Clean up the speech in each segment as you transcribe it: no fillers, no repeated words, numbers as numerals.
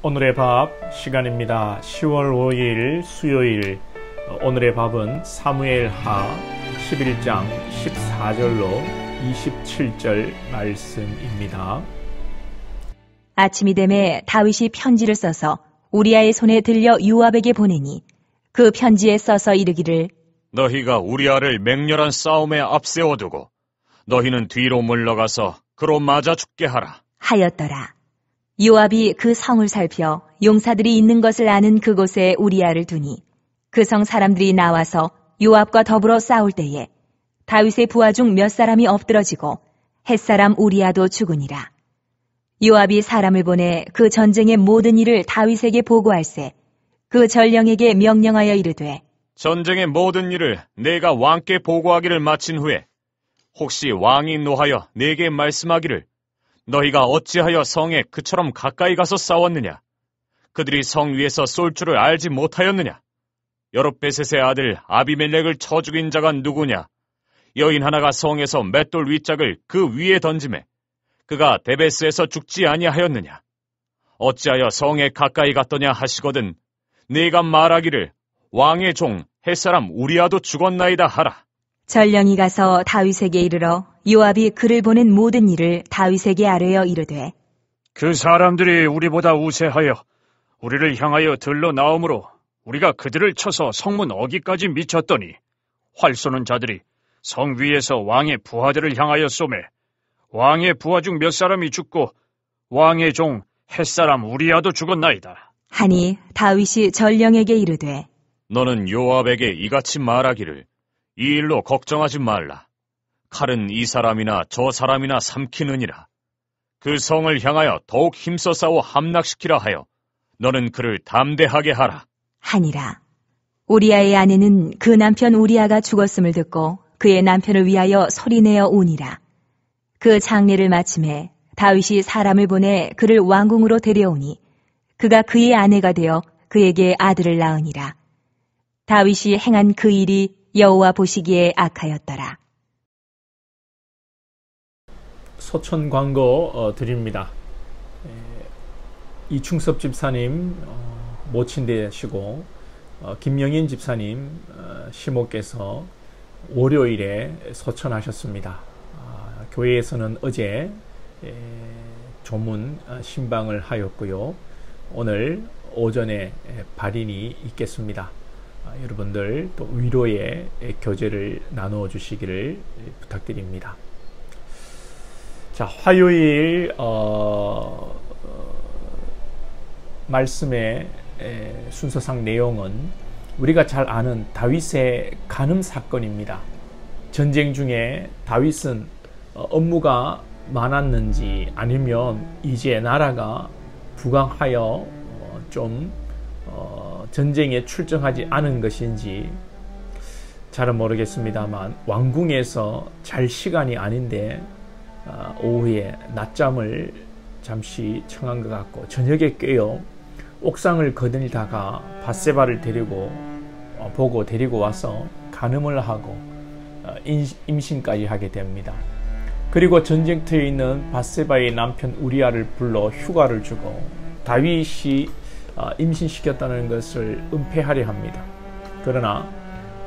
오늘의 밥 시간입니다. 10월 5일 수요일, 오늘의 밥은 사무엘하 11장 14절로 27절 말씀입니다. 아침이 되매 다윗이 편지를 써서 우리아의 손에 들려 요압에게 보내니 그 편지에 써서 이르기를 너희가 우리아를 맹렬한 싸움에 앞세워두고 너희는 뒤로 물러가서 그로 맞아 죽게 하라 하였더라. 요압이 그 성을 살펴 용사들이 있는 것을 아는 그곳에 우리아를 두니 그 성 사람들이 나와서 요압과 더불어 싸울 때에 다윗의 부하 중 몇 사람이 엎드러지고 햇사람 우리아도 죽으니라. 요압이 사람을 보내 그 전쟁의 모든 일을 다윗에게 보고할세 그 전령에게 명령하여 이르되 전쟁의 모든 일을 내가 왕께 보고하기를 마친 후에 혹시 왕이 노하여 내게 말씀하기를 너희가 어찌하여 성에 그처럼 가까이 가서 싸웠느냐? 그들이 성 위에서 쏠 줄을 알지 못하였느냐? 여롯베셋의 아들 아비멜렉을 쳐 죽인 자가 누구냐? 여인 하나가 성에서 맷돌 윗짝을 그 위에 던지매 그가 데베스에서 죽지 아니하였느냐? 어찌하여 성에 가까이 갔더냐 하시거든 네가 말하기를 왕의 종 햇사람 우리아도 죽었나이다 하라. 전령이 가서 다윗에게 이르러 요압이 그를 보낸 모든 일을 다윗에게 아뢰어 이르되 그 사람들이 우리보다 우세하여 우리를 향하여 들러 나오므로 우리가 그들을 쳐서 성문 어기까지 미쳤더니 활 쏘는 자들이 성 위에서 왕의 부하들을 향하여 쏘매 왕의 부하 중 몇 사람이 죽고 왕의 종 햇사람 우리아도 죽었나이다 하니 다윗이 전령에게 이르되 너는 요압에게 이같이 말하기를 이 일로 걱정하지 말라. 칼은 이 사람이나 저 사람이나 삼키느니라. 그 성을 향하여 더욱 힘써 싸워 함락시키라 하여 너는 그를 담대하게 하라. 하니라. 우리아의 아내는 그 남편 우리아가 죽었음을 듣고 그의 남편을 위하여 소리내어 우니라. 그 장례를 마침에 다윗이 사람을 보내 그를 왕궁으로 데려오니 그가 그의 아내가 되어 그에게 아들을 낳으니라. 다윗이 행한 그 일이 여호와 보시기에 악하였더라. 소천 광고 드립니다. 이충섭 집사님 모친 되시고 김영인 집사님 시모께서 월요일에 소천하셨습니다. 교회에서는 어제 조문 신방을 하였고요. 오늘 오전에 발인이 있겠습니다. 여러분들 또 위로의 교제를 나누어 주시기를 부탁드립니다. 자, 화요일 말씀의 순서상 내용은 우리가 잘 아는 다윗의 간음 사건입니다. 전쟁 중에 다윗은 업무가 많았는지 아니면 이제 나라가 부강하여 좀 전쟁에 출정하지 않은 것인지 잘은 모르겠습니다만 왕궁에서 잘 시간이 아닌데 오후에 낮잠을 잠시 청한 것 같고 저녁에 깨어 옥상을 거닐다가 밧세바를 보고 데리고 와서 간음을 하고 임신까지 하게 됩니다. 그리고 전쟁터에 있는 밧세바의 남편 우리아를 불러 휴가를 주고 다윗이 임신시켰다는 것을 은폐하려 합니다. 그러나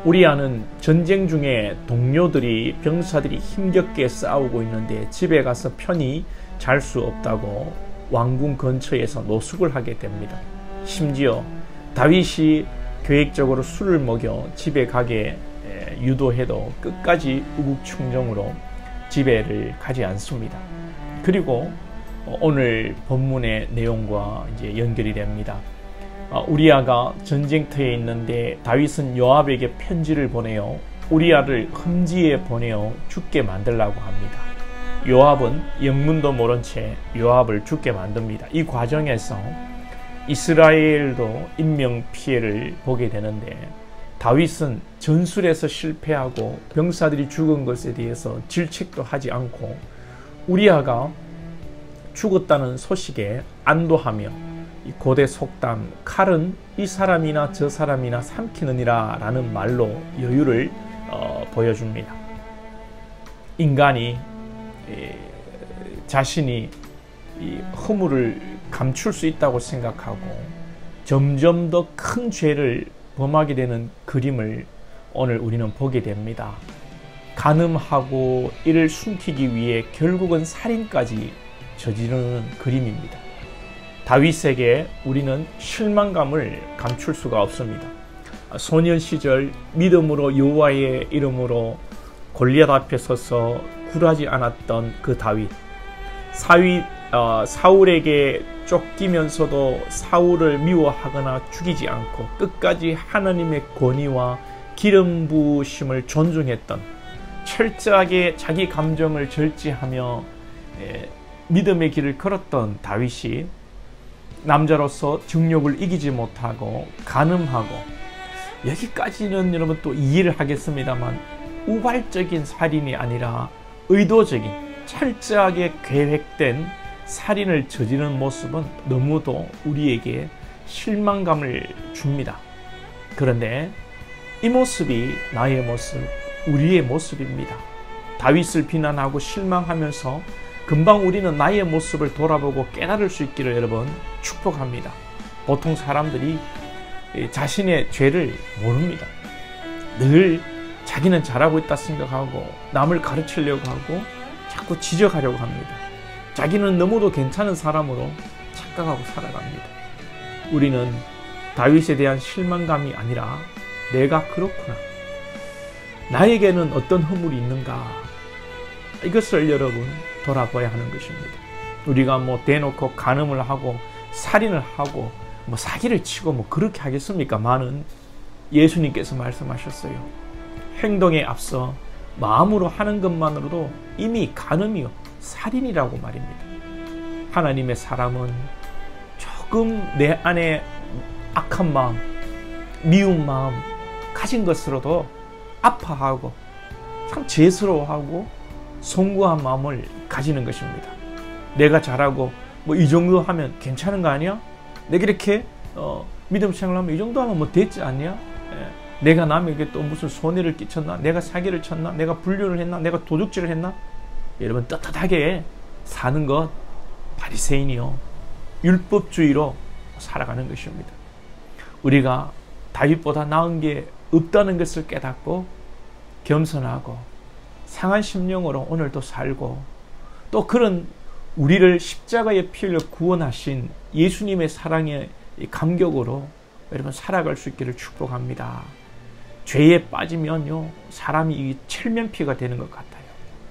우리아는 전쟁 중에 동료들이 병사들이 힘겹게 싸우고 있는데 집에 가서 편히 잘 수 없다고 왕궁 근처에서 노숙을 하게 됩니다. 심지어 다윗이 계획적으로 술을 먹여 집에 가게 유도해도 끝까지 우국충정으로 집에를 가지 않습니다. 그리고 오늘 본문의 내용과 이제 연결이 됩니다. 우리아가 전쟁터에 있는데 다윗은 요압에게 편지를 보내어 우리아를 험지에 보내어 죽게 만들라고 합니다. 요압은 영문도 모른 채 요압을 죽게 만듭니다. 이 과정에서 이스라엘도 인명 피해를 보게 되는데 다윗은 전술에서 실패하고 병사들이 죽은 것에 대해서 질책도 하지 않고 우리아가 죽었다는 소식에 안도하며 이 고대 속담 칼은 이 사람이나 저 사람이나 삼키느니라 라는 말로 여유를 보여줍니다. 인간이 자신이 이 허물을 감출 수 있다고 생각하고 점점 더 큰 죄를 범하게 되는 그림을 오늘 우리는 보게 됩니다. 간음하고 이를 숨기기 위해 결국은 살인까지 저지르는 그림입니다. 다윗에게 우리는 실망감을 감출 수가 없습니다. 소년 시절 믿음으로 여호와의 이름으로 골리앗 앞에 서서 굴하지 않았던 그 다윗, 사울에게 쫓기면서도 사울을 미워하거나 죽이지 않고 끝까지 하나님의 권위와 기름 부으심을 존중했던, 철저하게 자기 감정을 절제하며 믿음의 길을 걸었던 다윗이 남자로서 정욕을 이기지 못하고 간음하고, 여기까지는 여러분 또 이해를 하겠습니다만 우발적인 살인이 아니라 의도적인 철저하게 계획된 살인을 저지르는 모습은 너무도 우리에게 실망감을 줍니다. 그런데 이 모습이 나의 모습, 우리의 모습입니다. 다윗을 비난하고 실망하면서 금방 우리는 나의 모습을 돌아보고 깨달을 수 있기를 여러분 축복합니다. 보통 사람들이 자신의 죄를 모릅니다. 늘 자기는 잘하고 있다 생각하고 남을 가르치려고 하고 자꾸 지적하려고 합니다. 자기는 너무도 괜찮은 사람으로 착각하고 살아갑니다. 우리는 다윗에 대한 실망감이 아니라 내가 그렇구나, 나에게는 어떤 허물이 있는가, 이것을 여러분 돌아봐야 하는 것입니다. 우리가 대놓고 간음을 하고 살인을 하고 사기를 치고 그렇게 하겠습니까? 많은 예수님께서 말씀하셨어요. 행동에 앞서 마음으로 하는 것만으로도 이미 간음이요 살인이라고 말입니다. 하나님의 사람은 조금 내 안에 악한 마음, 미운 마음 가진 것으로도 아파하고 참 죄스러워하고 송구한 마음을 가지는 것입니다. 내가 잘하고 이 정도 하면 괜찮은 거 아니야? 내가 이렇게 믿음 생활하면 이 정도 하면 됐지 않냐? 내가 남에게 또 무슨 손해를 끼쳤나? 내가 사기를 쳤나? 내가 불륜을 했나? 내가 도둑질을 했나? 여러분, 떳떳하게 사는 것 바리새인이요 율법주의로 살아가는 것입니다. 우리가 다윗보다 나은 게 없다는 것을 깨닫고 겸손하고 상한 심령으로 오늘도 살고, 또 그런 우리를 십자가의 피 흘려 구원하신 예수님의 사랑의 감격으로 여러분 살아갈 수 있기를 축복합니다. 죄에 빠지면요 사람이 칠면피가 되는 것 같아요.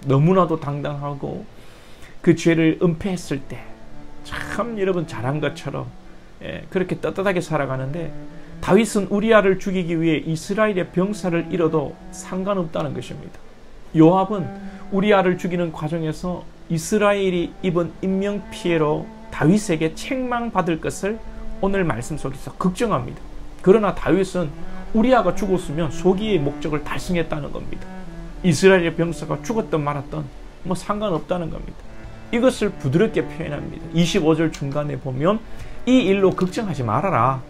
너무나도 당당하고 그 죄를 은폐했을 때 참 여러분 잘한 것처럼 그렇게 떳떳하게 살아가는데, 다윗은 우리아를 죽이기 위해 이스라엘의 병사를 잃어도 상관없다는 것입니다. 요압은 우리아를 죽이는 과정에서 이스라엘이 입은 인명피해로 다윗에게 책망받을 것을 오늘 말씀 속에서 걱정합니다. 그러나 다윗은 우리아가 죽었으면 소기의 목적을 달성했다는 겁니다. 이스라엘의 병사가 죽었든 말았든 상관없다는 겁니다. 이것을 부드럽게 표현합니다. 25절 중간에 보면 이 일로 걱정하지 말아라.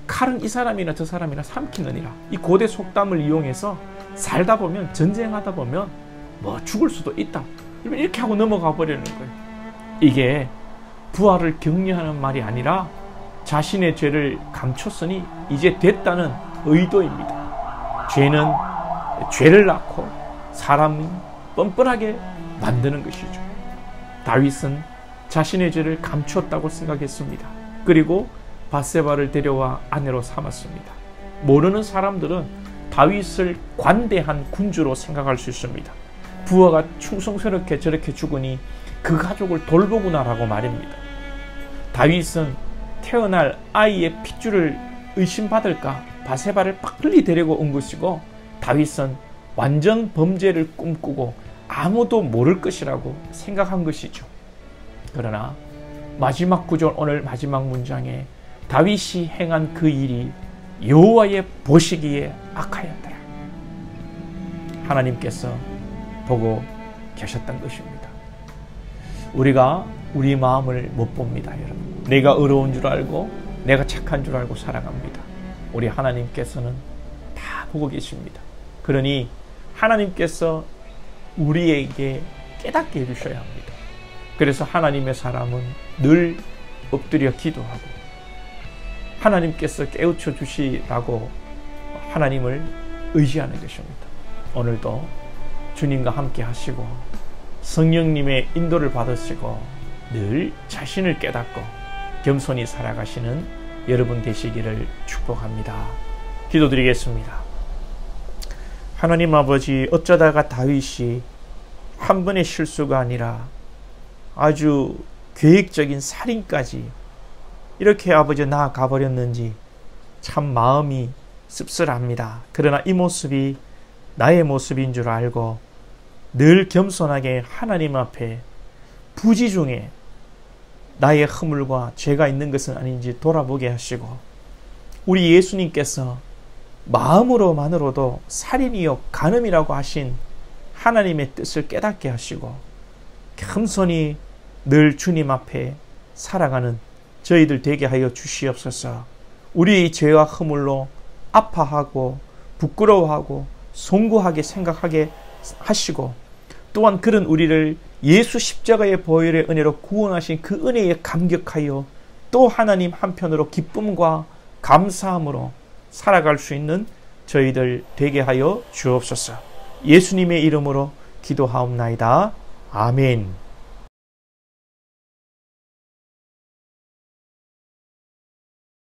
칼은 이 사람이나 저 사람이나 삼키느니라. 이 고대 속담을 이용해서 살다 보면, 전쟁하다 보면 죽을 수도 있다, 이렇게 하고 넘어가 버리는 거예요. 이게 부활을 격려하는 말이 아니라 자신의 죄를 감췄으니 이제 됐다는 의도입니다. 죄는 죄를 낳고 사람은 뻔뻔하게 만드는 것이죠. 다윗은 자신의 죄를 감추었다고 생각했습니다. 그리고 밧세바를 데려와 아내로 삼았습니다. 모르는 사람들은 다윗을 관대한 군주로 생각할 수 있습니다. 부하가 충성스럽게 저렇게 죽으니 그 가족을 돌보구나라고 말입니다. 다윗은 태어날 아이의 핏줄을 의심받을까 밧세바를 빨리 데리고 온 것이고, 다윗은 완전 범죄를 꿈꾸고 아무도 모를 것이라고 생각한 것이죠. 그러나 마지막 구절, 오늘 마지막 문장에 다윗이 행한 그 일이 여호와의 보시기에 악하였더라. 하나님께서 보고 계셨던 것입니다. 우리가 우리 마음을 못 봅니다, 여러분. 내가 의로운 줄 알고 내가 착한 줄 알고 살아갑니다. 우리 하나님께서는 다 보고 계십니다. 그러니 하나님께서 우리에게 깨닫게 해주셔야 합니다. 그래서 하나님의 사람은 늘 엎드려 기도하고 하나님께서 깨우쳐 주시라고 하나님을 의지하는 것입니다. 오늘도 주님과 함께 하시고 성령님의 인도를 받으시고 늘 자신을 깨닫고 겸손히 살아가시는 여러분 되시기를 축복합니다. 기도드리겠습니다. 하나님 아버지, 어쩌다가 다윗이 한 번의 실수가 아니라 아주 계획적인 살인까지 이렇게 아버지 나아가 버렸는지 참 마음이 씁쓸합니다. 그러나 이 모습이 나의 모습인 줄 알고 늘 겸손하게 하나님 앞에 부지 중에 나의 허물과 죄가 있는 것은 아닌지 돌아보게 하시고, 우리 예수님께서 마음으로만으로도 살인이요 간음이라고 하신 하나님의 뜻을 깨닫게 하시고 겸손히 늘 주님 앞에 살아가는 저희들 되게 하여 주시옵소서. 우리의 죄와 허물로 아파하고 부끄러워하고 송구하게 생각하게 하시고, 또한 그런 우리를 예수 십자가의 보혈의 은혜로 구원하신 그 은혜에 감격하여 또 하나님 한편으로 기쁨과 감사함으로 살아갈 수 있는 저희들 되게 하여 주옵소서. 예수님의 이름으로 기도하옵나이다. 아멘.